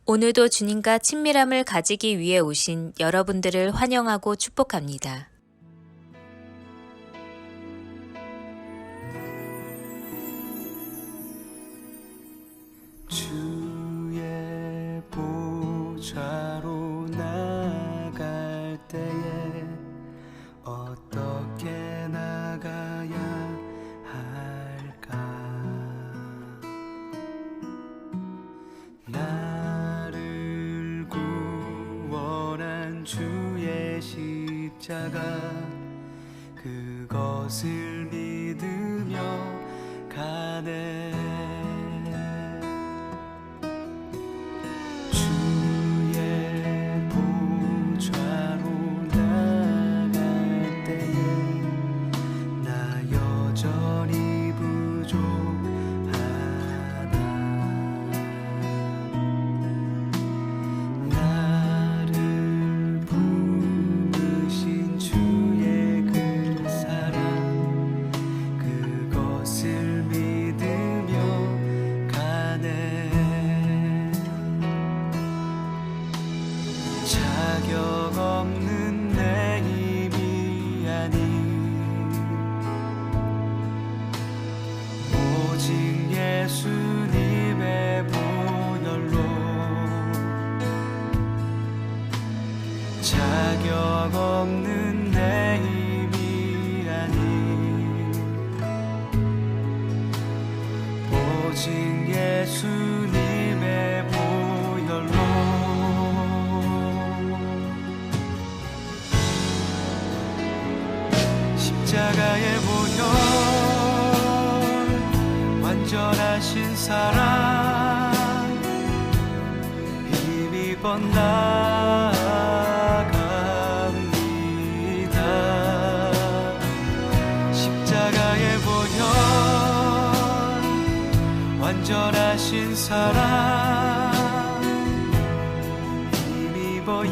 오늘도 주님과 친밀함을 가지기 위해 오신 여러분들을 환영하고 축복합니다. 주의 보좌로 나갈 때에 어떻게 나가야 할까? 나를 구원한 주의 십자가 그것을 믿으며 가네. 자격 없는 내 힘이 아닌 오직 예수님의 보혈로 자격 없는 내 힘이 아닌 오직 예수님의 보혈로 십자가의 보혈 완전하신 사랑 힘입어 나갑니다. 십자가의 보혈 완전하신 사랑 힘입어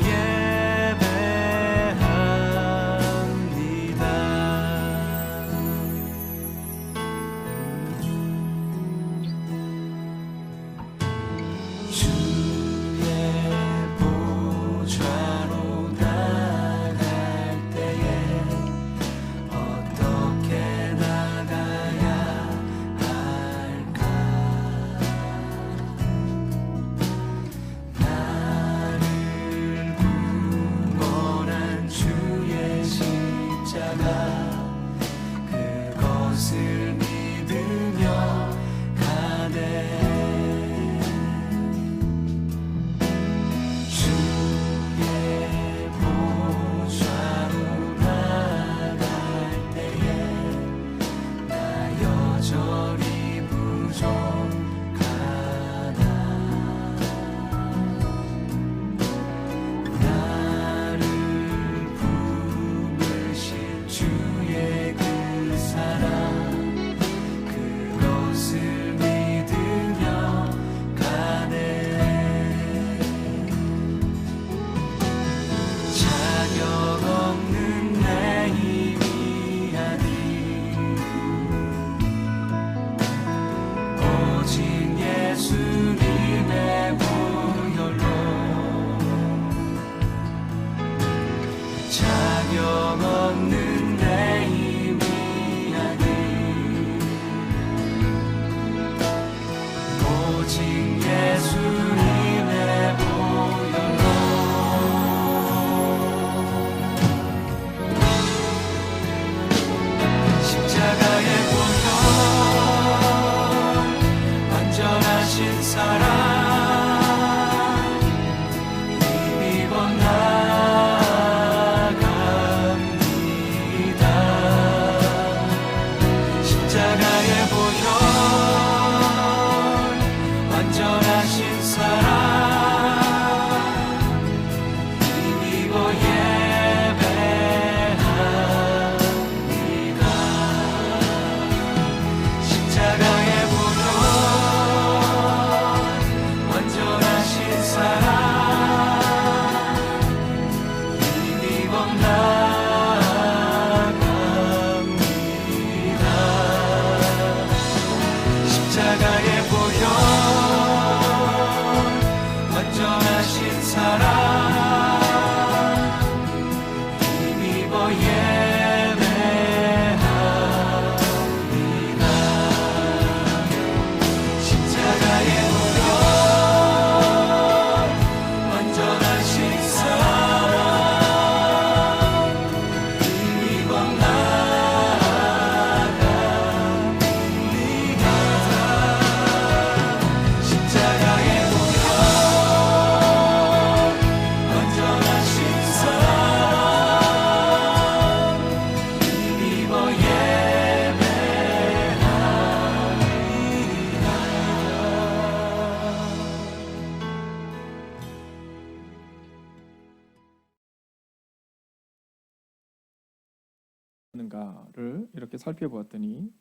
있었는가를 이렇게 살펴보았더니,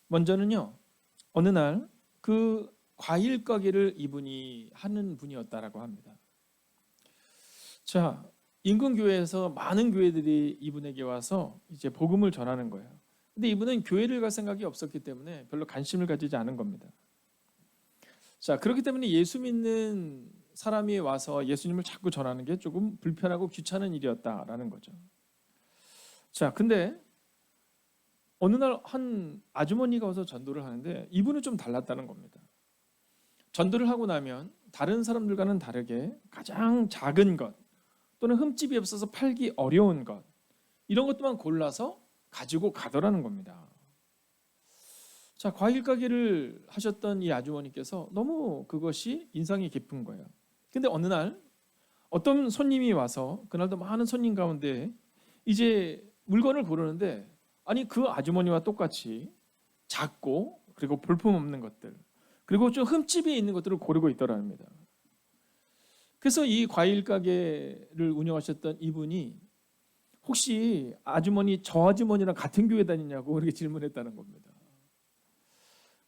먼저는요, 어느 날 그 과일 가게를 이분이 하는 분이었다라고 합니다. 자, 인근 교회에서 많은 교회들이 이분에게 와서 이제 복음을 전하는 거예요. 근데 이분은 교회를 갈 생각이 없었기 때문에 별로 관심을 가지지 않은 겁니다. 자, 그렇기 때문에 예수 믿는 사람이 와서 예수님을 자꾸 전하는 게 조금 불편하고 귀찮은 일이었다라는 거죠. 자, 근데 어느 날 한 아주머니가 와서 전도를 하는데 이분은 좀 달랐다는 겁니다. 전도를 하고 나면 다른 사람들과는 다르게 가장 작은 것 또는 흠집이 없어서 팔기 어려운 것, 이런 것들만 골라서 가지고 가더라는 겁니다. 자, 과일 가게를 하셨던 이 아주머니께서 너무 그것이 인상이 깊은 거예요. 근데 어느 날 어떤 손님이 와서, 그날도 많은 손님 가운데 이제 물건을 고르는데, 아니 그 아주머니와 똑같이 작고 그리고 볼품 없는 것들, 그리고 좀 흠집이 있는 것들을 고르고 있더랍니다. 그래서 이 과일 가게를 운영하셨던 이분이 혹시 아주머니, 저 아주머니랑 같은 교회 다니냐고 이렇게 질문했다는 겁니다.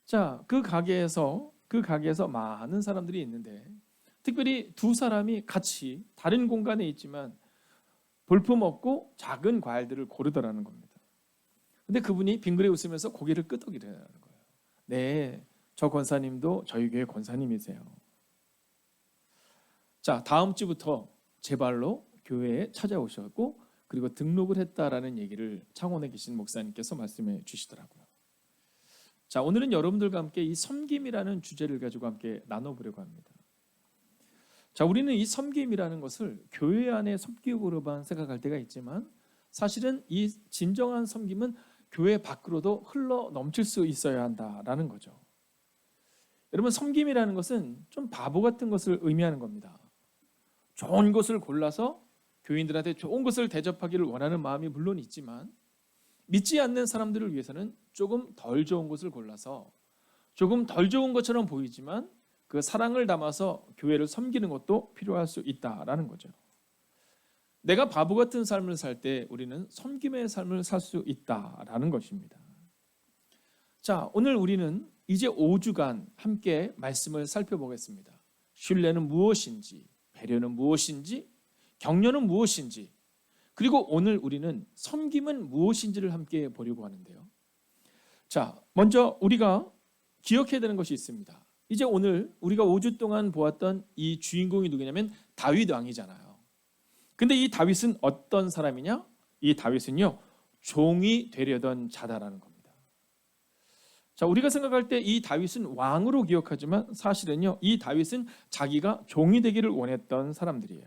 자, 그 가게에서 많은 사람들이 있는데 특별히 두 사람이 같이 다른 공간에 있지만 볼품 없고 작은 과일들을 고르더라는 겁니다. 근데 그분이 빙그레 웃으면서 고개를 끄덕이더라는 거예요. 네, 저 권사님도 저희 교회 권사님이세요. 자, 다음 주부터 제 발로 교회에 찾아오셨고 그리고 등록을 했다라는 얘기를 창원에 계신 목사님께서 말씀해 주시더라고요. 자, 오늘은 여러분들과 함께 이 섬김이라는 주제를 가지고 함께 나눠보려고 합니다. 자, 우리는 이 섬김이라는 것을 교회 안에 섬김으로만 생각할 때가 있지만 사실은 이 진정한 섬김은 교회 밖으로도 흘러 넘칠 수 있어야 한다라는 거죠. 여러분, 섬김이라는 것은 좀 바보 같은 것을 의미하는 겁니다. 좋은 것을 골라서 교인들한테 좋은 것을 대접하기를 원하는 마음이 물론 있지만 믿지 않는 사람들을 위해서는 조금 덜 좋은 것을 골라서 조금 덜 좋은 것처럼 보이지만 그 사랑을 담아서 교회를 섬기는 것도 필요할 수 있다라는 거죠. 내가 바보 같은 삶을 살 때 우리는 섬김의 삶을 살 수 있다라는 것입니다. 자, 오늘 우리는 이제 5주간 함께 말씀을 살펴보겠습니다. 신뢰는 무엇인지, 배려는 무엇인지, 격려는 무엇인지, 그리고 오늘 우리는 섬김은 무엇인지를 함께 보려고 하는데요. 자, 먼저 우리가 기억해야 되는 것이 있습니다. 이제 오늘 우리가 5주 동안 보았던 이 주인공이 누구냐면 다윗 왕이잖아요. 근데 이 다윗은 어떤 사람이냐? 이 다윗은요, 종이 되려던 자다라는 겁니다. 자, 우리가 생각할 때 이 다윗은 왕으로 기억하지만 사실은요, 이 다윗은 자기가 종이 되기를 원했던 사람들이에요.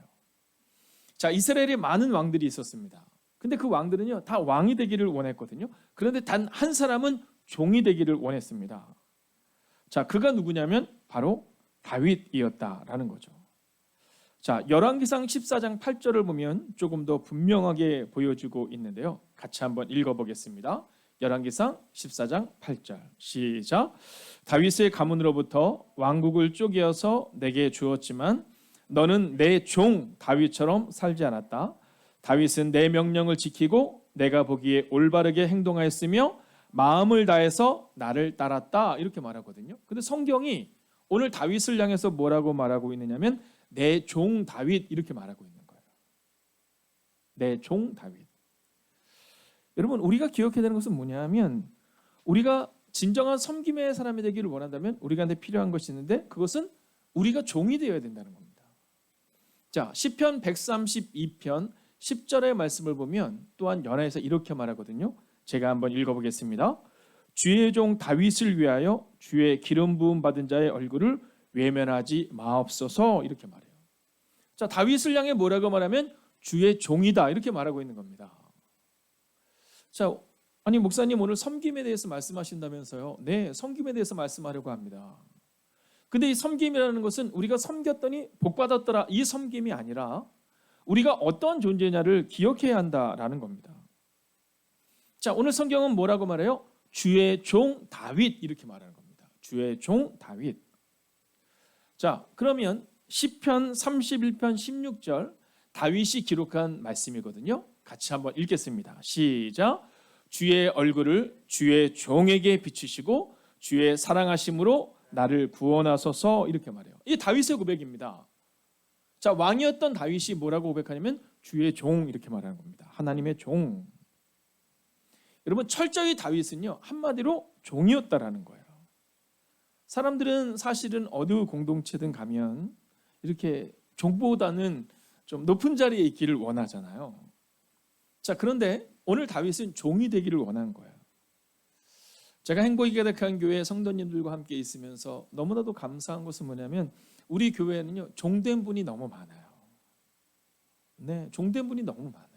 자, 이스라엘에 많은 왕들이 있었습니다. 근데 그 왕들은요, 다 왕이 되기를 원했거든요. 그런데 단 한 사람은 종이 되기를 원했습니다. 자, 그가 누구냐면 바로 다윗이었다라는 거죠. 자, 열왕기상 14장 8절을 보면 조금 더 분명하게 보여주고 있는데요. 같이 한번 읽어보겠습니다. 열왕기상 14장 8절 시작. 다윗의 가문으로부터 왕국을 쪼개어서 내게 주었지만 너는 내 종 다윗처럼 살지 않았다. 다윗은 내 명령을 지키고 내가 보기에 올바르게 행동하였으며 마음을 다해서 나를 따랐다. 이렇게 말하거든요. 근데 성경이 오늘 다윗을 향해서 뭐라고 말하고 있느냐면 내 종 다윗 이렇게 말하고 있는 거예요. 내 종 다윗. 여러분, 우리가 기억해야 되는 것은 뭐냐면 우리가 진정한 섬김의 사람이 되기를 원한다면 우리한테 필요한 것이 있는데 그것은 우리가 종이 되어야 된다는 겁니다. 자, 시편 132편 10절의 말씀을 보면 또한 연화에서 이렇게 말하거든요. 제가 한번 읽어보겠습니다. 주의 종 다윗을 위하여 주의 기름 부음 받은 자의 얼굴을 외면하지 마옵소서 이렇게 말해요. 자, 다윗을 향해 뭐라고 말하면 주의 종이다 이렇게 말하고 있는 겁니다. 자, 아니 목사님 오늘 섬김에 대해서 말씀하신다면서요. 네, 섬김에 대해서 말씀하려고 합니다. 근데 이 섬김이라는 것은 우리가 섬겼더니 복받았더라 이 섬김이 아니라 우리가 어떤 존재냐를 기억해야 한다라는 겁니다. 자, 오늘 성경은 뭐라고 말해요? 주의 종 다윗 이렇게 말하는 겁니다. 주의 종 다윗. 자, 그러면 시편 31편 16절 다윗이 기록한 말씀이거든요. 같이 한번 읽겠습니다. 시작. 주의 얼굴을 주의 종에게 비추시고 주의 사랑하심으로 나를 구원하소서 이렇게 말해요. 이 다윗의 고백입니다. 자, 왕이었던 다윗이 뭐라고 고백하냐면 주의 종 이렇게 말하는 겁니다. 하나님의 종. 여러분 철저히 다윗은요 한마디로 종이었다라는 거예요. 사람들은 사실은 어느 공동체든 가면 이렇게 종보다는 좀 높은 자리에 있기를 원하잖아요. 자, 그런데 오늘 다윗은 종이 되기를 원한 거예요. 제가 행복이 가득한 교회 성도님들과 함께 있으면서 너무나도 감사한 것은 뭐냐면 우리 교회는요 종된 분이 너무 많아요. 네, 종된 분이 너무 많아요.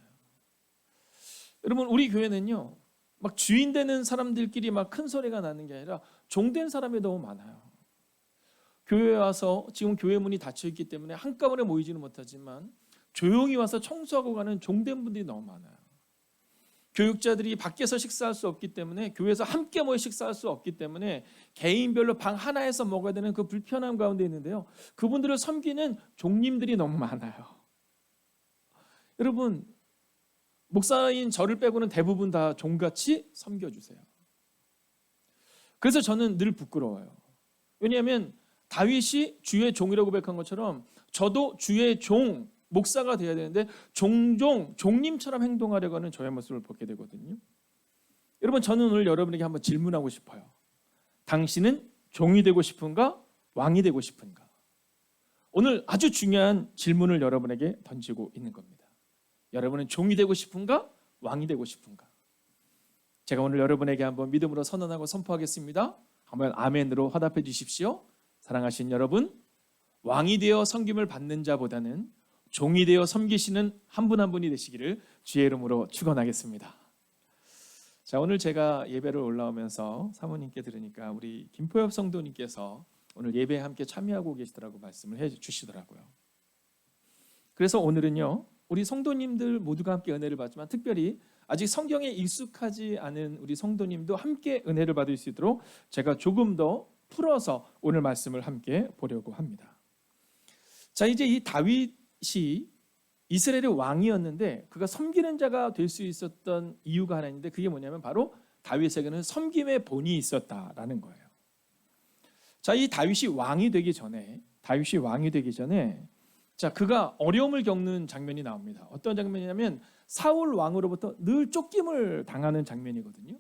여러분 우리 교회는요 막 주인 되는 사람들끼리 막 큰 소리가 나는 게 아니라 종된 사람이 너무 많아요. 교회에 와서 지금 교회 문이 닫혀 있기 때문에 한꺼번에 모이지는 못하지만 조용히 와서 청소하고 가는 종된 분들이 너무 많아요. 교육자들이 밖에서 식사할 수 없기 때문에 교회에서 함께 모여 식사할 수 없기 때문에 개인별로 방 하나에서 먹어야 되는 그 불편함 가운데 있는데요. 그분들을 섬기는 종님들이 너무 많아요. 여러분 목사인 저를 빼고는 대부분 다 종같이 섬겨주세요. 그래서 저는 늘 부끄러워요. 왜냐하면 다윗이 주의 종이라고 고백한 것처럼 저도 주의 종, 목사가 되어야 되는데 종님처럼 행동하려고 하는 저의 모습을 보게 되거든요. 여러분 저는 오늘 여러분에게 한번 질문하고 싶어요. 당신은 종이 되고 싶은가? 왕이 되고 싶은가? 오늘 아주 중요한 질문을 여러분에게 던지고 있는 겁니다. 여러분은 종이 되고 싶은가? 왕이 되고 싶은가? 제가 오늘 여러분에게 한번 믿음으로 선언하고 선포하겠습니다. 한번 아멘으로 화답해 주십시오. 사랑하신 여러분, 왕이 되어 섬김을 받는 자보다는 종이 되어 섬기시는 한 분 한 분이 되시기를 주의 이름으로 축원하겠습니다. 자, 오늘 제가 예배를 올라오면서 사모님께 들으니까 우리 김포엽 성도님께서 오늘 예배에 함께 참여하고 계시더라고 말씀을 해 주시더라고요. 그래서 오늘은요 우리 성도님들 모두가 함께 은혜를 받지만 특별히 아직 성경에 익숙하지 않은 우리 성도님도 함께 은혜를 받을 수 있도록 제가 조금 더 풀어서 오늘 말씀을 함께 보려고 합니다. 자, 이제 이 다윗이 이스라엘의 왕이었는데 그가 섬기는 자가 될 수 있었던 이유가 하나 있는데 그게 뭐냐면 바로 다윗에게는 섬김의 본이 있었다라는 거예요. 자, 이 다윗이 왕이 되기 전에 자, 그가 어려움을 겪는 장면이 나옵니다. 어떤 장면이냐면 사울 왕으로부터 늘 쫓김을 당하는 장면이거든요.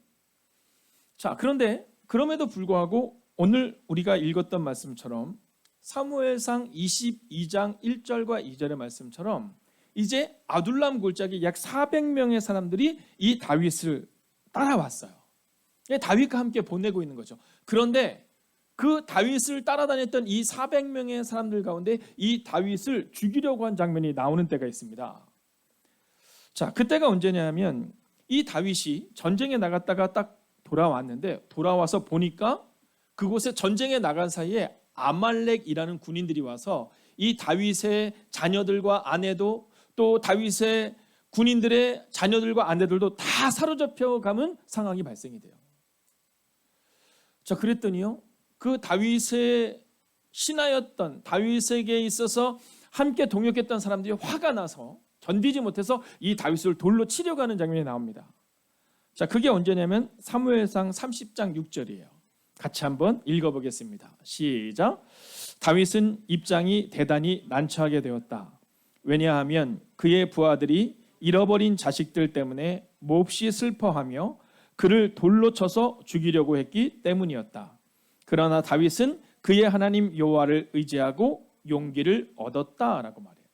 자, 그런데 그럼에도 불구하고 오늘 우리가 읽었던 말씀처럼 사무엘상 22장 1절과 2절의 말씀처럼 이제 아둘람 골짜기 약 400명의 사람들이 이 다윗을 따라왔어요. 다윗과 함께 보내고 있는 거죠. 그런데 그 다윗을 따라다녔던 이 400명의 사람들 가운데 이 다윗을 죽이려고 한 장면이 나오는 때가 있습니다. 자, 그때가 언제냐면 이 다윗이 전쟁에 나갔다가 딱 돌아왔는데 돌아와서 보니까 그곳에 전쟁에 나간 사이에 아말렉이라는 군인들이 와서 이 다윗의 자녀들과 아내도 또 다윗의 군인들의 자녀들과 아내들도 다 사로잡혀 가는 상황이 발생이 돼요. 자, 그랬더니요 그 다윗의 신하였던 다윗에게 있어서 함께 동역했던 사람들이 화가 나서 견디지 못해서 이 다윗을 돌로 치려고 하는 장면이 나옵니다. 자, 그게 언제냐면 사무엘상 30장 6절이에요. 같이 한번 읽어보겠습니다. 시작. 다윗은 입장이 대단히 난처하게 되었다. 왜냐하면 그의 부하들이 잃어버린 자식들 때문에 몹시 슬퍼하며 그를 돌로 쳐서 죽이려고 했기 때문이었다. 그러나 다윗은 그의 하나님 여호와를 의지하고 용기를 얻었다라고 말해요.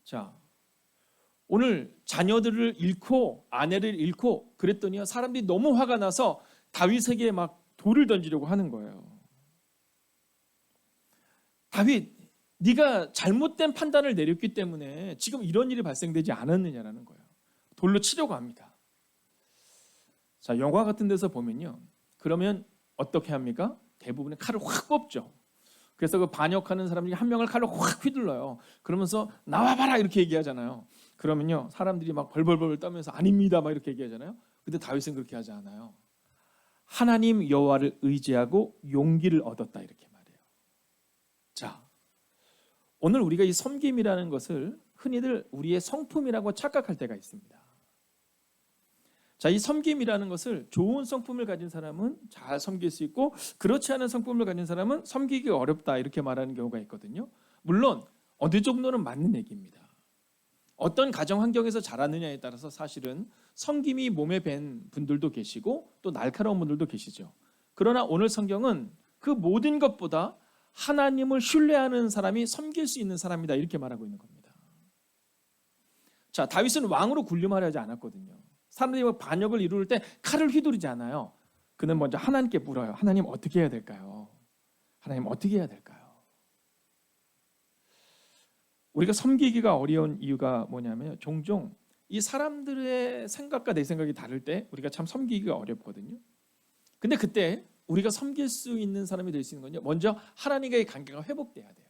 자, 오늘 자녀들을 잃고 아내를 잃고 그랬더니 사람들이 너무 화가 나서 다윗에게 막 돌을 던지려고 하는 거예요. 다윗, 네가 잘못된 판단을 내렸기 때문에 지금 이런 일이 발생되지 않았느냐라는 거예요. 돌로 치려고 합니다. 자, 영화 같은 데서 보면요. 그러면 어떻게 합니까? 대부분의 칼을 확 뽑죠. 그래서 그 반역하는 사람들이 한 명을 칼로 확 휘둘러요. 그러면서 나와봐라 이렇게 얘기하잖아요. 그러면요 사람들이 막 벌벌벌 떠면서 아닙니다 막 이렇게 얘기하잖아요. 근데 다윗은 그렇게 하지 않아요. 하나님 여호와를 의지하고 용기를 얻었다 이렇게 말해요. 자, 오늘 우리가 이 섬김이라는 것을 흔히들 우리의 성품이라고 착각할 때가 있습니다. 자, 이 섬김이라는 것을 좋은 성품을 가진 사람은 잘 섬길 수 있고 그렇지 않은 성품을 가진 사람은 섬기기가 어렵다 이렇게 말하는 경우가 있거든요. 물론 어느 정도는 맞는 얘기입니다. 어떤 가정 환경에서 자라느냐에 따라서 사실은 섬김이 몸에 밴 분들도 계시고 또 날카로운 분들도 계시죠. 그러나 오늘 성경은 그 모든 것보다 하나님을 신뢰하는 사람이 섬길 수 있는 사람이다 이렇게 말하고 있는 겁니다. 자, 다윗은 왕으로 군림하려 하지 않았거든요. 사람들이 반역을 이룰 때 칼을 휘두르지 않아요. 그는 먼저 하나님께 물어요. 하나님 어떻게 해야 될까요? 하나님 어떻게 해야 될까요? 우리가 섬기기가 어려운 이유가 뭐냐면 종종 이 사람들의 생각과 내 생각이 다를 때 우리가 참 섬기기가 어렵거든요. 근데 그때 우리가 섬길 수 있는 사람이 될 수 있는 건요, 먼저 하나님과의 관계가 회복돼야 돼요.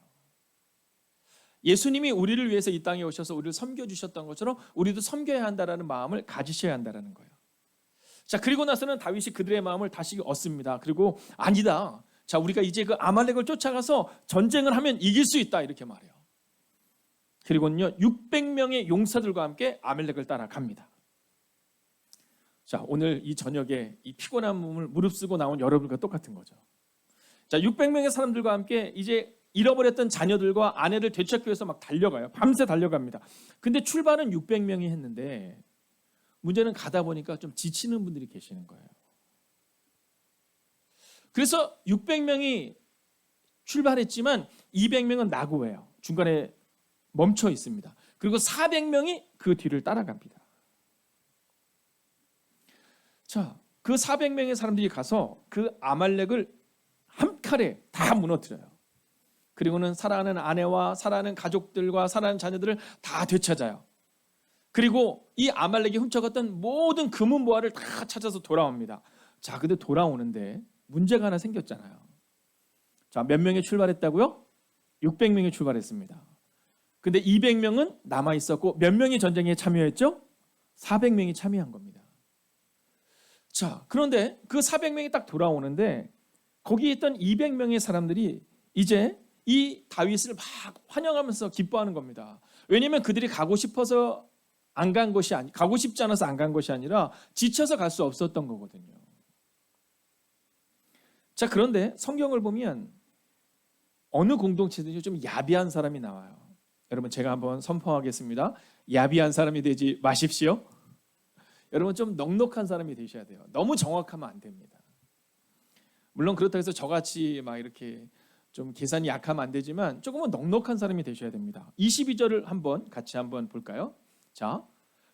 예수님이 우리를 위해서 이 땅에 오셔서 우리를 섬겨주셨던 것처럼 우리도 섬겨야 한다는 마음을 가지셔야 한다는 거예요. 자, 그리고 나서는 다윗이 그들의 마음을 다시 얻습니다. 그리고 아니다. 자, 우리가 이제 그 아말렉을 쫓아가서 전쟁을 하면 이길 수 있다 이렇게 말해요. 그리고는요 600명의 용사들과 함께 아말렉을 따라갑니다. 자, 오늘 이 저녁에 이 피곤한 몸을 무릅쓰고 나온 여러분과 똑같은 거죠. 자, 600명의 사람들과 함께 이제 잃어버렸던 자녀들과 아내를 되찾기 위해서 막 달려가요. 밤새 달려갑니다. 근데 출발은 600명이 했는데 문제는 가다 보니까 좀 지치는 분들이 계시는 거예요. 그래서 600명이 출발했지만 200명은 나고해요. 중간에 멈춰 있습니다. 그리고 400명이 그 뒤를 따라갑니다. 자, 그 400명의 사람들이 가서 그 아말렉을 한 칼에 다 무너뜨려요. 그리고는 살아가는 아내와 살아가는 가족들과 살아가는 자녀들을 다 되찾아요. 그리고 이 아말렉이 훔쳐갔던 모든 금은보화를 다 찾아서 돌아옵니다. 자, 근데 돌아오는데 문제가 하나 생겼잖아요. 자, 몇 명이 출발했다고요? 600명이 출발했습니다. 근데 200명은 남아 있었고 몇 명이 전쟁에 참여했죠? 400명이 참여한 겁니다. 자, 그런데 그 400명이 딱 돌아오는데 거기에 있던 200명의 사람들이 이제 이 다윗을 막 환영하면서 기뻐하는 겁니다. 왜냐하면 그들이 가고 싶어서 안 간 것이 가고 싶지 않아서 안 간 것이 아니라 지쳐서 갈 수 없었던 거거든요. 자, 그런데 성경을 보면 어느 공동체든지 좀 야비한 사람이 나와요. 여러분, 제가 한번 선포하겠습니다. 야비한 사람이 되지 마십시오. 여러분, 좀 넉넉한 사람이 되셔야 돼요. 너무 정확하면 안 됩니다. 물론 그렇다고 해서 저같이 막 이렇게 좀 계산이 약하면 안 되지만 조금은 넉넉한 사람이 되셔야 됩니다. 22절을 같이 한번 볼까요? 자,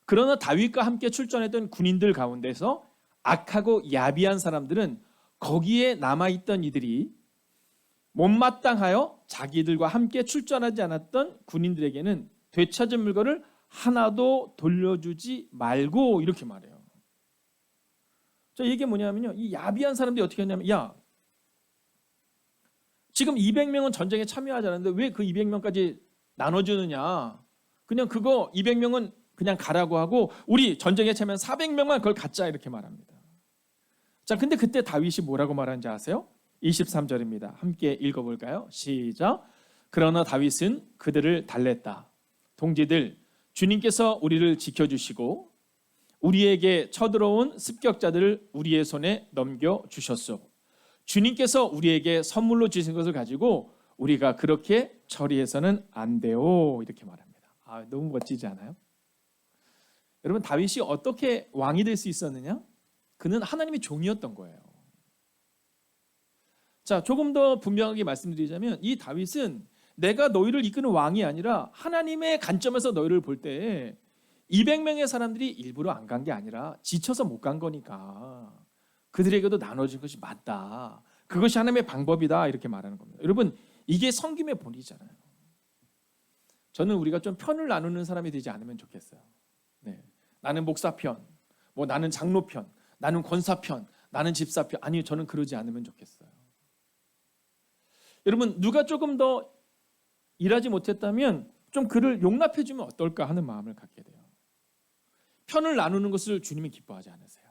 그러나 다윗과 함께 출전했던 군인들 가운데서 악하고 야비한 사람들은 거기에 남아있던 이들이 못마땅하여 자기들과 함께 출전하지 않았던 군인들에게는 되찾은 물건을 하나도 돌려주지 말고 이렇게 말해요. 자, 이게 뭐냐면요, 이 야비한 사람들이 어떻게 했냐면, 야, 지금 200명은 전쟁에 참여하지 않았는데 왜 그 200명까지 나눠주느냐? 그냥 그거 200명은 그냥 가라고 하고 우리 전쟁에 참여한 400명만 그걸 갖자 이렇게 말합니다. 자, 근데 그때 다윗이 뭐라고 말하는지 아세요? 23절입니다. 함께 읽어볼까요? 시작. 그러나 다윗은 그들을 달랬다. 동지들, 주님께서 우리를 지켜주시고 우리에게 쳐들어온 습격자들을 우리의 손에 넘겨주셨소. 주님께서 우리에게 선물로 주신 것을 가지고 우리가 그렇게 처리해서는 안 돼요. 이렇게 말합니다. 아, 너무 멋지지 않아요? 여러분, 다윗이 어떻게 왕이 될 수 있었느냐? 그는 하나님의 종이었던 거예요. 자, 조금 더 분명하게 말씀드리자면 이 다윗은 내가 너희를 이끄는 왕이 아니라 하나님의 관점에서 너희를 볼 때 200명의 사람들이 일부러 안 간 게 아니라 지쳐서 못 간 거니까 그들에게도 나눠진 것이 맞다. 그것이 하나님의 방법이다. 이렇게 말하는 겁니다. 여러분, 이게 섬김의 본이잖아요. 저는 우리가 좀 편을 나누는 사람이 되지 않으면 좋겠어요. 네. 나는 목사 편, 뭐 나는 장로 편, 나는 권사 편, 나는 집사 편. 아니요, 저는 그러지 않으면 좋겠어요. 여러분, 누가 조금 더 일하지 못했다면 좀 그를 용납해 주면 어떨까 하는 마음을 갖게 돼요. 편을 나누는 것을 주님이 기뻐하지 않으세요.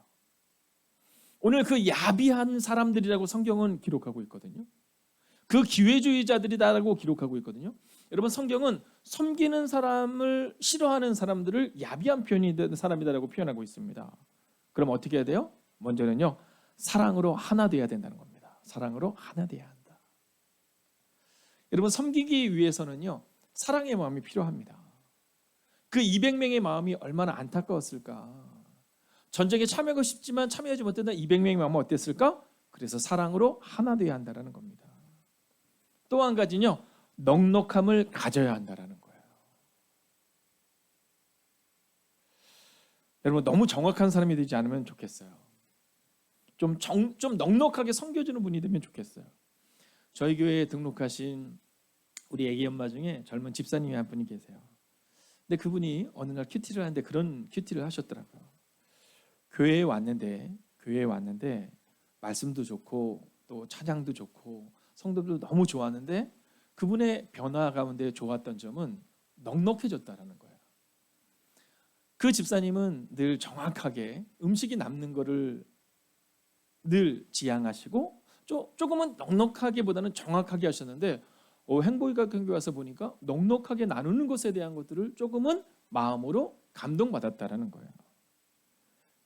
오늘 그 야비한 사람들이라고 성경은 기록하고 있거든요. 그 기회주의자들이다라고 기록하고 있거든요. 여러분, 성경은 섬기는 사람을 싫어하는 사람들을 야비한 편이 된 사람이다라고 표현하고 있습니다. 그럼 어떻게 해야 돼요? 먼저는요, 사랑으로 하나 되어야 된다는 겁니다. 사랑으로 하나 되어야 한다. 여러분, 섬기기 위해서는요, 사랑의 마음이 필요합니다. 그 200명의 마음이 얼마나 안타까웠을까. 전쟁에 참여하고 싶지만 참여하지 못했던 200명의 마음은 어땠을까? 그래서 사랑으로 하나 되어야 한다는 겁니다. 또 한 가지는요, 넉넉함을 가져야 한다는 거예요. 여러분, 너무 정확한 사람이 되지 않으면 좋겠어요. 좀 넉넉하게 섬겨주는 분이 되면 좋겠어요. 저희 교회에 등록하신 우리 애기 엄마 중에 젊은 집사님이 한 분이 계세요. 근데 그분이 어느 날 큐티를 하는데 그런 큐티를 하셨더라고요. 교회에 왔는데 말씀도 좋고 또 찬양도 좋고 성도들도 너무 좋았는데 그분의 변화 가운데 좋았던 점은 넉넉해졌다라는 거예요. 그 집사님은 늘 정확하게 음식이 남는 거를 늘 지향하시고 조금은 넉넉하게보다는 정확하게 하셨는데 행복이가 경기 와서 보니까 넉넉하게 나누는 것에 대한 것들을 조금은 마음으로 감동받았다라는 거예요.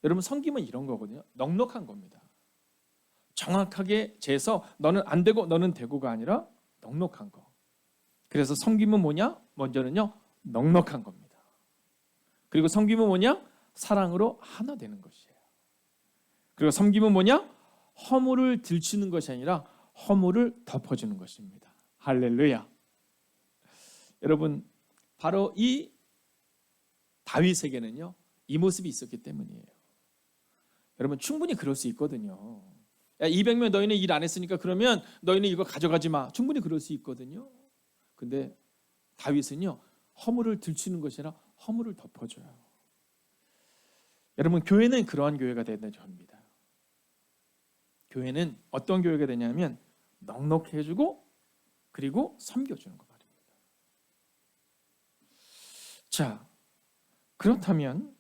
여러분, 섬김은 이런 거거든요. 넉넉한 겁니다. 정확하게 재서 너는 안 되고 너는 되고가 아니라 넉넉한 거. 그래서 섬김은 뭐냐? 먼저는요, 넉넉한 겁니다. 그리고 섬김은 뭐냐? 사랑으로 하나 되는 것이에요. 그리고 섬김은 뭐냐? 허물을 들추는 것이 아니라 허물을 덮어주는 것입니다. 할렐루야. 여러분, 바로 이 다윗에게는요, 이 모습이 있었기 때문이에요. 여러분, 충분히 그럴 수 있거든요. 야, 200명 너희는 일 안 했으니까 그러면 너희는 이거 가져가지 마. 충분히 그럴 수 있거든요. 근데 다윗은요, 허물을 들추는 것이 아니라 허물을 덮어줘요. 여러분, 교회는 그러한 교회가 되야죠 합니다. 교회는 어떤 교회가 되냐면 넉넉해주고 그리고 섬겨주는 거 말입니다. 자, 그렇다면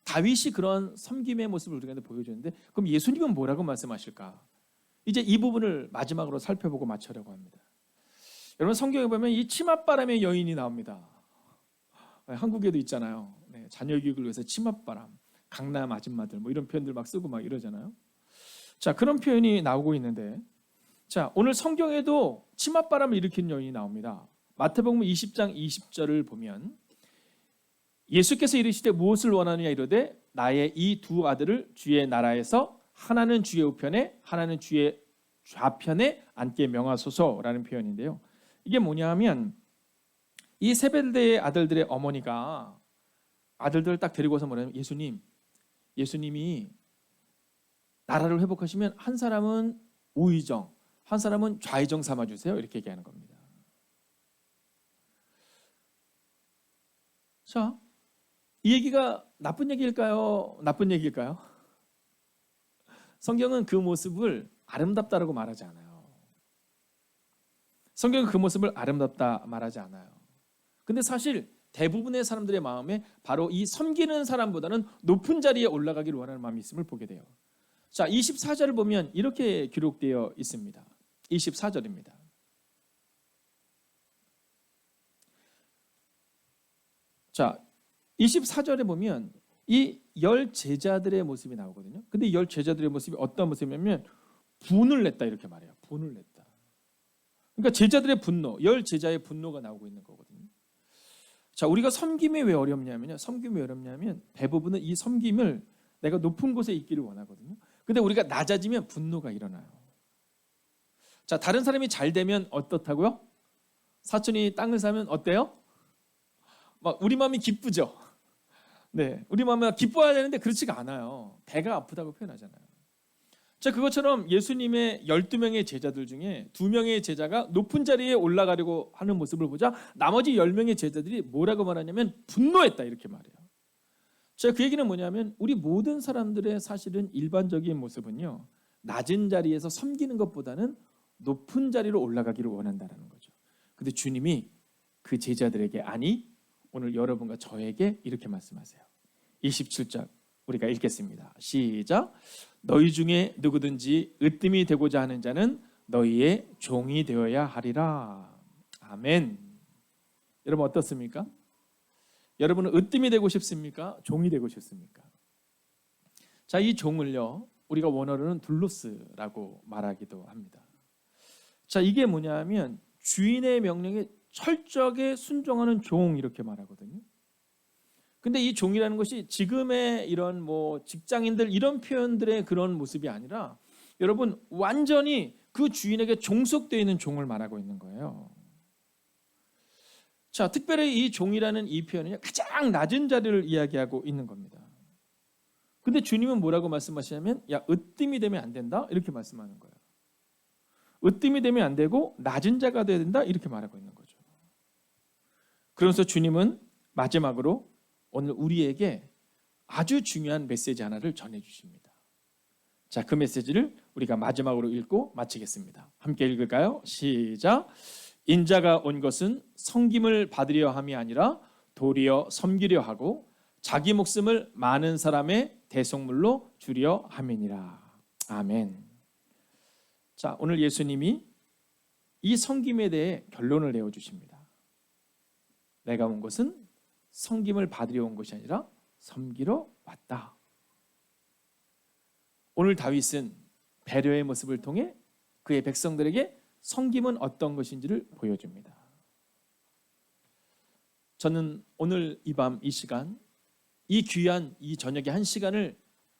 다윗이 그런 섬김의 모습을 우리한테 보여주는데 그럼 예수님은 뭐라고 말씀하실까? 이제 이 부분을 마지막으로 살펴보고 마치려고 합니다. 여러분, 성경에 보면 이 치맛바람의 여인이 나옵니다. 한국에도 있잖아요. 네, 자녀 교육을 위해서 치맛바람, 강남 아줌마들 뭐 이런 표현들 막 쓰고 막 이러잖아요. 자, 그런 표현이 나오고 있는데, 자, 오늘 성경에도 치맛바람을 일으키는 여인이 나옵니다. 마태복음 20장 20절을 보면 예수께서 이르시되 무엇을 원하느냐 이르되 나의 이 두 아들을 주의 나라에서 하나는 주의 우편에 하나는 주의 좌편에 앉게 명하소서라는 표현인데요. 이게 뭐냐 하면 이 세벨대의 아들들의 어머니가 아들들을 딱 데리고서 뭐냐면 예수님이 나라를 회복하시면 한 사람은 우의정, 한 사람은 좌의정 삼아주세요. 이렇게 얘기하는 겁니다. 자, 이 얘기가 나쁜 얘기일까요? 나쁜 얘기일까요? 성경은 그 모습을 아름답다라고 말하지 않아요. 성경은 그 모습을 아름답다 말하지 않아요. 근데 사실 대부분의 사람들의 마음에 바로 이 섬기는 사람보다는 높은 자리에 올라가기를 원하는 마음이 있음을 보게 돼요. 자, 24절을 보면 이렇게 기록되어 있습니다. 24절입니다. 자, 24절에 보면 이 열 제자들의 모습이 나오거든요. 근데 이 열 제자들의 모습이 어떤 모습이냐면 분을 냈다 이렇게 말해요. 분을 냈다. 그러니까 제자들의 분노, 열 제자의 분노가 나오고 있는 거거든요. 자, 우리가 섬김이 왜 어렵냐면요. 섬김이 왜 어렵냐면 대부분은 이 섬김을 내가 높은 곳에 있기를 원하거든요. 근데 우리가 낮아지면 분노가 일어나요. 자, 다른 사람이 잘 되면 어떻다고요? 사촌이 땅을 사면 어때요? 막 우리 마음이 기쁘죠. 네, 우리 마음이 기뻐야 되는데 그렇지가 않아요. 배가 아프다고 표현하잖아요. 자, 그것처럼 예수님의 12명의 제자들 중에 2명의 제자가 높은 자리에 올라가려고 하는 모습을 보자 나머지 10명의 제자들이 뭐라고 말하냐면 분노했다 이렇게 말해요. 자, 그 얘기는 뭐냐면 우리 모든 사람들의 사실은 일반적인 모습은요, 낮은 자리에서 섬기는 것보다는 높은 자리로 올라가기를 원한다는 거죠. 근데 주님이 그 제자들에게 아니 오늘 여러분과 저에게 이렇게 말씀하세요. 27절 우리가 읽겠습니다. 시작. 너희 중에 누구든지 으뜸이 되고자 하는 자는 너희의 종이 되어야 하리라. 아멘. 여러분 어떻습니까? 여러분은 으뜸이 되고 싶습니까? 종이 되고 싶습니까? 자, 이 종을요, 우리가 원어로는 둘로스라고 말하기도 합니다. 자, 이게 뭐냐면 주인의 명령에 철저하게 순종하는 종, 이렇게 말하거든요. 근데 이 종이라는 것이 지금의 이런 뭐 직장인들 이런 표현들의 그런 모습이 아니라 여러분 완전히 그 주인에게 종속되어 있는 종을 말하고 있는 거예요. 자, 특별히 이 종이라는 이 표현은 가장 낮은 자리를 이야기하고 있는 겁니다. 근데 주님은 뭐라고 말씀하시냐면 야, 으뜸이 되면 안 된다, 이렇게 말씀하는 거예요. 으뜸이 되면 안 되고 낮은 자가 돼야 된다, 이렇게 말하고 있는 거죠. 그러면서 주님은 마지막으로 오늘 우리에게 아주 중요한 메시지 하나를 전해주십니다. 자, 그 메시지를 우리가 마지막으로 읽고 마치겠습니다. 함께 읽을까요? 시작. 인자가 온 것은 섬김을 받으려 함이 아니라 도리어 섬기려 하고 자기 목숨을 많은 사람의 대속물로 주려 함이니라. 아멘. 자, 오늘 예수님이 이 섬김에 대해 결론을 내어주십니다. 내가 온 것은 섬김을 받으려 온 것이 아니라 섬기러 왔다. 오늘 다윗은 배려의 모습을 통해 그의 백성들에게 섬김은 어떤 것인지를 보여줍니다. 저는 오늘 이 밤 이 시간, 이 귀한 이 저녁의 한 시간을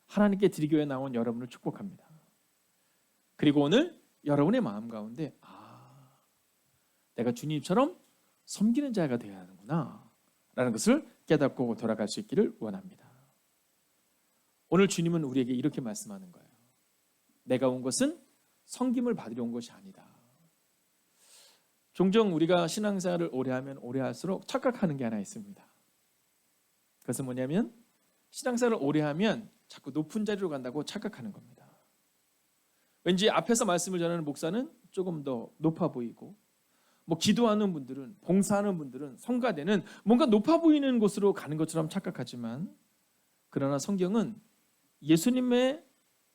하나님께 드리기 위해 나온 여러분을 축복합니다. 그리고 오늘 여러분의 마음 가운데 내가 주님처럼 섬기는 자가 되어야 하는구나 라는 것을 깨닫고 돌아갈 수 있기를 원합니다. 오늘 주님은 우리에게 이렇게 말씀하는 거예요. 내가 온 것은 섬김을 받으려 온 것이 아니다. 종종 우리가 신앙생활을 오래 하면 오래 할수록 착각하는 게 하나 있습니다. 그것은 뭐냐면 신앙생활을 오래 하면 자꾸 높은 자리로 간다고 착각하는 겁니다. 왠지 앞에서 말씀을 전하는 목사는 조금 더 높아 보이고 뭐 기도하는 분들은, 봉사하는 분들은, 성가대는 뭔가 높아 보이는 곳으로 가는 것처럼 착각하지만, 그러나 성경은 예수님의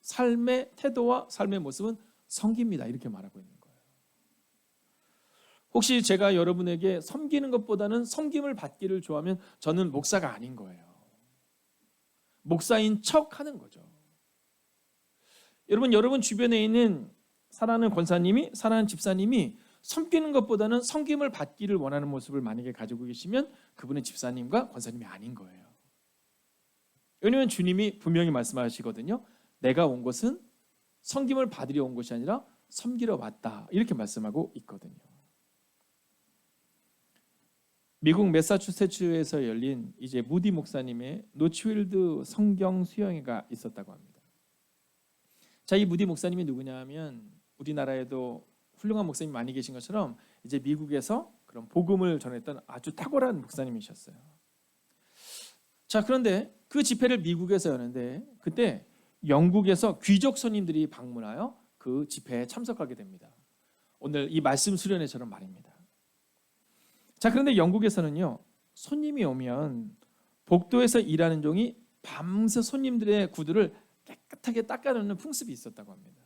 삶의 태도와 삶의 모습은 섬깁니다, 이렇게 말하고 있는 거예요. 혹시 제가 여러분에게 섬기는 것보다는 섬김을 받기를 좋아하면 저는 목사가 아닌 거예요. 목사인 척 하는 거죠. 여러분 주변에 있는 사랑하는 권사님이, 사랑하는 집사님이 섬기는 것보다는 섬김을 받기를 원하는 모습을 만약에 가지고 계시면 그분은 집사님과 권사님이 아닌 거예요. 왜냐하면 주님이 분명히 말씀하시거든요. 내가 온 것은 섬김을 받으려 온 것이 아니라 섬기러 왔다, 이렇게 말씀하고 있거든요. 미국 매사추세츠에서 열린 이제 무디 목사님의 노치윌드 성경 수영회가 있었다고 합니다. 자, 이 무디 목사님이 누구냐 하면 우리나라에도 훌륭한 목사님이 많이 계신 것처럼 이제 미국에서 그런 복음을 전했던 아주 탁월한 목사님이셨어요. 자, 그런데 그 집회를 미국에서 여는데 그때 영국에서 귀족 손님들이 방문하여 그 집회에 참석하게 됩니다. 오늘 이 말씀 수련회처럼 말입니다. 자, 그런데 영국에서는요, 손님이 오면 복도에서 일하는 종이 밤새 손님들의 구두를 깨끗하게 닦아놓는 풍습이 있었다고 합니다.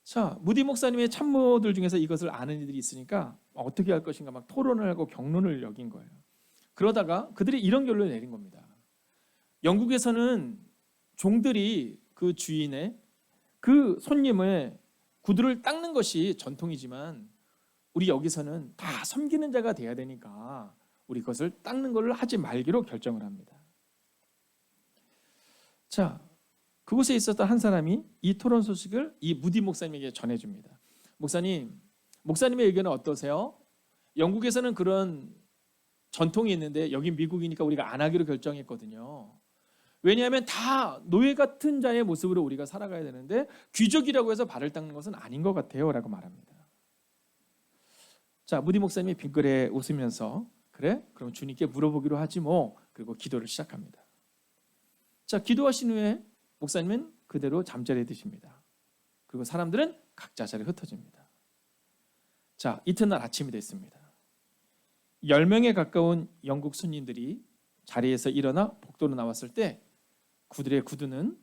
자, 무디 목사님의 참모들 중에서 이것을 아는 이들이 있으니까 어떻게 할 것인가 막 토론을 하고 경론을 여긴 거예요. 그러다가 그들이 이런 결론을 내린 겁니다. 영국에서는 종들이 그 주인의 그 손님의 구두를 닦는 것이 전통이지만 우리 여기서는 다 섬기는 자가 돼야 되니까 우리 그것을 닦는 걸 하지 말기로 결정을 합니다. 자, 그곳에 있었던 한 사람이 이 토론 소식을 이 무디 목사님에게 전해줍니다. 목사님의 의견은 어떠세요? 영국에서는 그런 전통이 있는데 여기 미국이니까 우리가 안 하기로 결정했거든요. 왜냐하면 다 노예 같은 자의 모습으로 우리가 살아가야 되는데 귀족이라고 해서 발을 닦는 것은 아닌 것 같아요 라고 말합니다. 자, 무디 목사님이 빙그레 웃으면서 그래? 그럼 주님께 물어보기로 하지 뭐. 그리고 기도를 시작합니다. 자, 기도하신 후에 목사님은 그대로 잠자리에 드십니다. 그리고 사람들은 각자 자리에 흩어집니다. 자, 이튿날 아침이 됐습니다. 10명에 가까운 영국 손님들이 자리에서 일어나 복도로 나왔을 때 그들의 구두는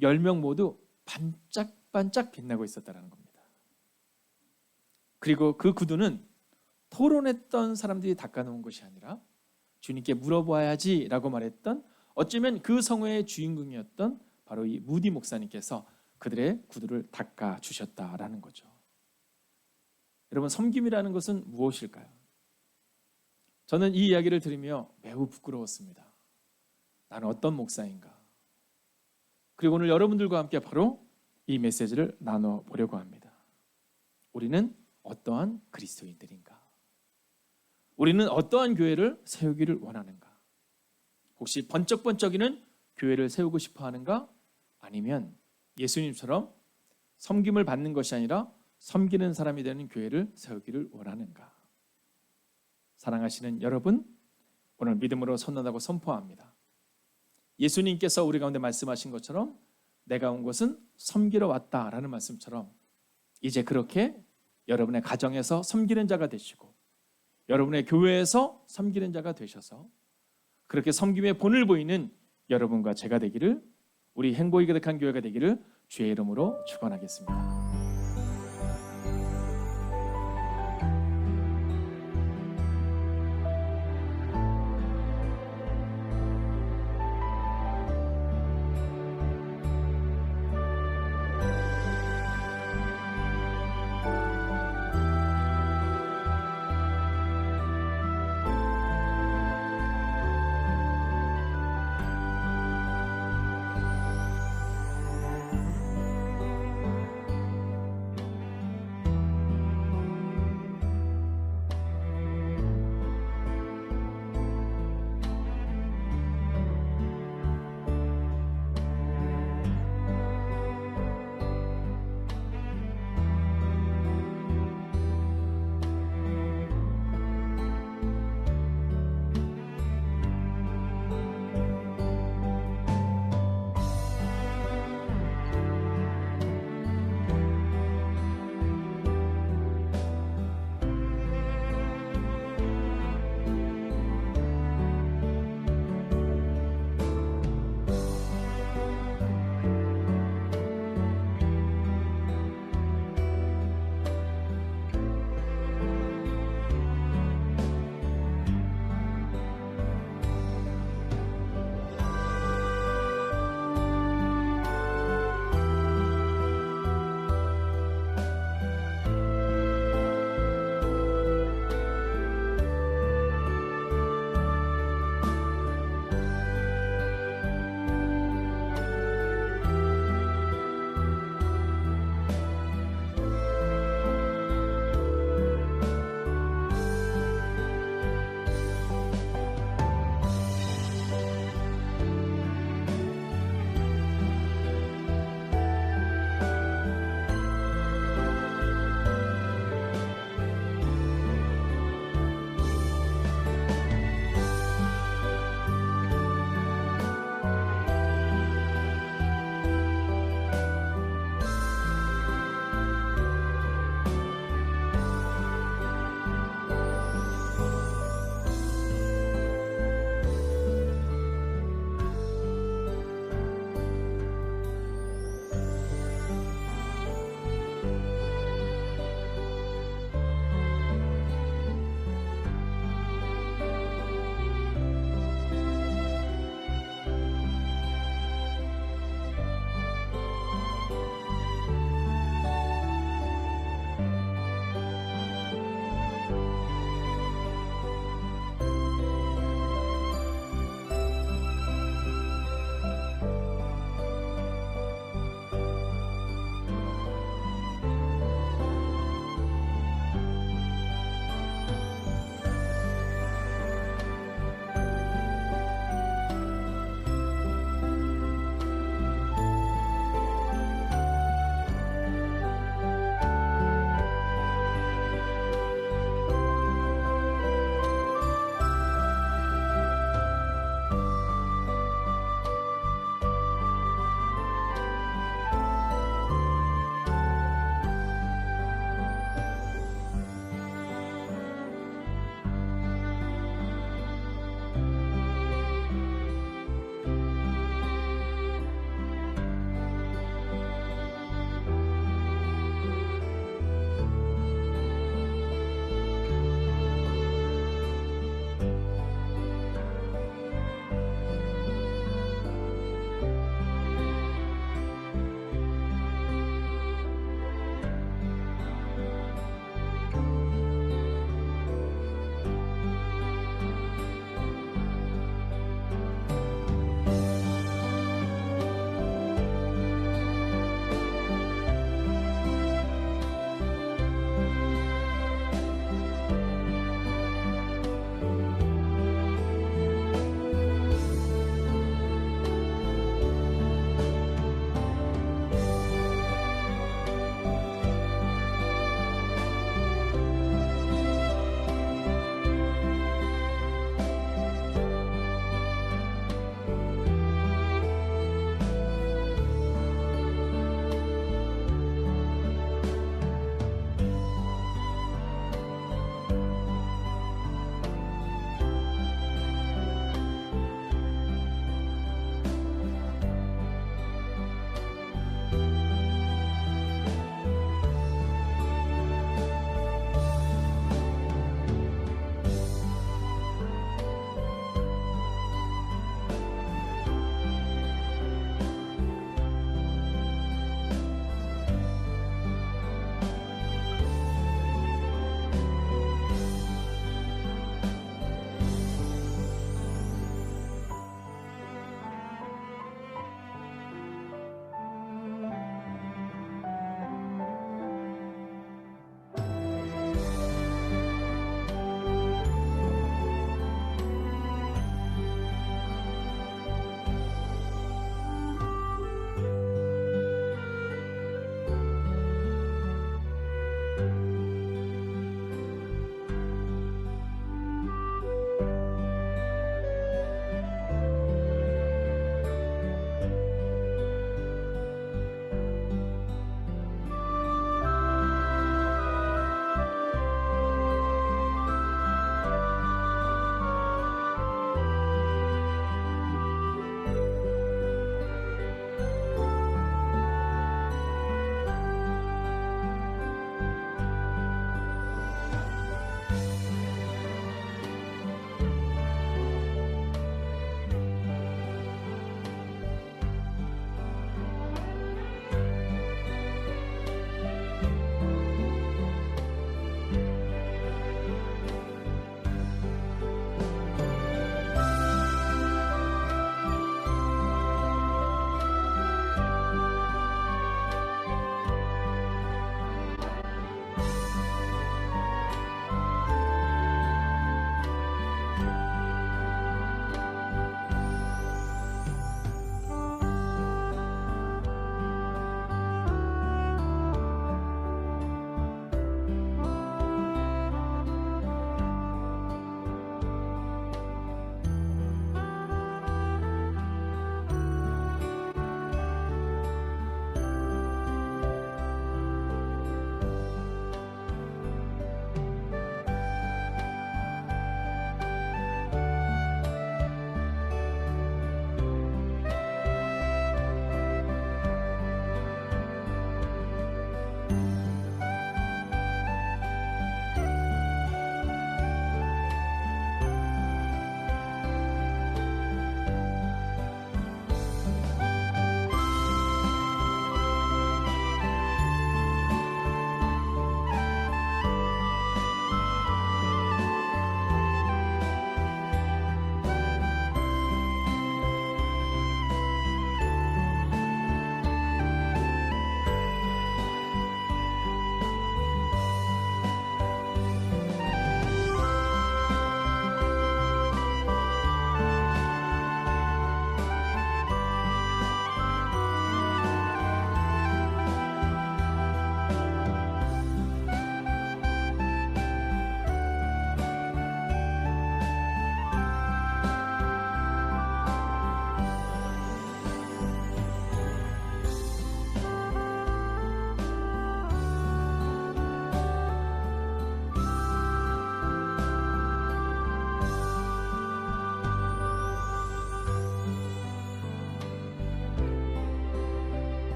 10명 모두 반짝반짝 빛나고 있었다는 겁니다. 그리고 그 구두는 토론했던 사람들이 닦아놓은 것이 아니라 주님께 물어봐야지라고 말했던 어쩌면 그 성회의 주인공이었던 바로 이 무디 목사님께서 그들의 구두를 닦아 주셨다라는 거죠. 여러분, 섬김이라는 것은 무엇일까요? 저는 이 이야기를 들으며 매우 부끄러웠습니다. 나는 어떤 목사인가? 그리고 오늘 여러분들과 함께 바로 이 메시지를 나눠보려고 합니다. 우리는 어떠한 그리스도인들인가? 우리는 어떠한 교회를 세우기를 원하는가? 혹시 번쩍번쩍이는 교회를 세우고 싶어 하는가? 아니면 예수님처럼 섬김을 받는 것이 아니라 섬기는 사람이 되는 교회를 세우기를 원하는가? 사랑하시는 여러분, 오늘 믿음으로 선언하고 선포합니다. 예수님께서 우리 가운데 말씀하신 것처럼 내가 온 것은 섬기러 왔다라는 말씀처럼 이제 그렇게 여러분의 가정에서 섬기는 자가 되시고 여러분의 교회에서 섬기는 자가 되셔서 그렇게 섬김의 본을 보이는 여러분과 제가 되기를, 우리 행복이 가득한 교회가 되기를 주의 이름으로 축원하겠습니다.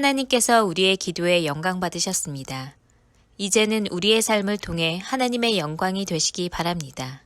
하나님께서 우리의 기도에 영광 받으셨습니다. 이제는 우리의 삶을 통해 하나님의 영광이 되시기 바랍니다.